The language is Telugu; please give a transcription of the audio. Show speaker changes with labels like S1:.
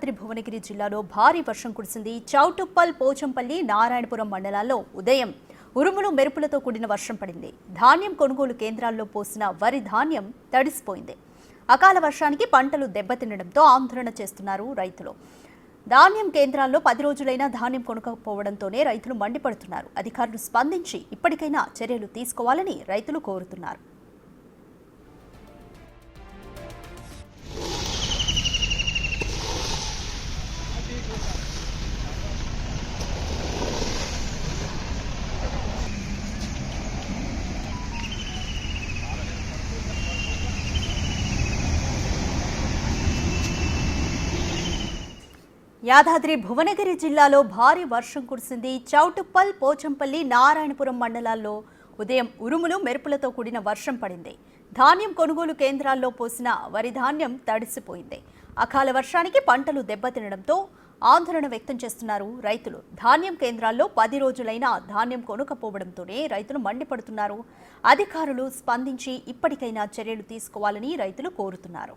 S1: భువనగిరి జిల్లాలో భారీ వర్షం కురిసింది. చౌటుప్పల్, పోచంపల్లి, నారాయణపురం మండలాల్లో ఉదయం ఉరుములు మెరుపులతో కూడిన వర్షం పడింది. ధాన్యం కొనుగోలు కేంద్రాల్లో పోసిన వరి ధాన్యం తడిసిపోయింది. అకాల వర్షానికి పంటలు దెబ్బతినడంతో ఆందోళన చేస్తున్నారు రైతులు. ధాన్యం కేంద్రాల్లో 10 రోజులైనా ధాన్యం కొనుక్కోకపోవడంతోనే రైతులు మండిపడుతున్నారు. అధికారులు స్పందించి ఇప్పటికైనా చర్యలు తీసుకోవాలని రైతులు కోరుతున్నారు. యాదాద్రి భువనగిరి జిల్లాలో భారీ వర్షం కురిసింది. చౌటుప్పల్, పోచంపల్లి, నారాయణపురం మండలాల్లో ఉదయం ఉరుములు మెరుపులతో కూడిన వర్షం పడింది. ధాన్యం కొనుగోలు కేంద్రాల్లో పోసిన వరి ధాన్యం తడిసిపోయింది. అకాల వర్షానికి పంటలు దెబ్బతినడంతో ఆందోళన వ్యక్తం చేస్తున్నారు రైతులు. ధాన్యం కేంద్రాల్లో 10 రోజులైనా ధాన్యం కొనుక్కపోవడంతోనే రైతులు మండిపడుతున్నారు. అధికారులు స్పందించి ఇప్పటికైనా చర్యలు తీసుకోవాలని రైతులు కోరుతున్నారు.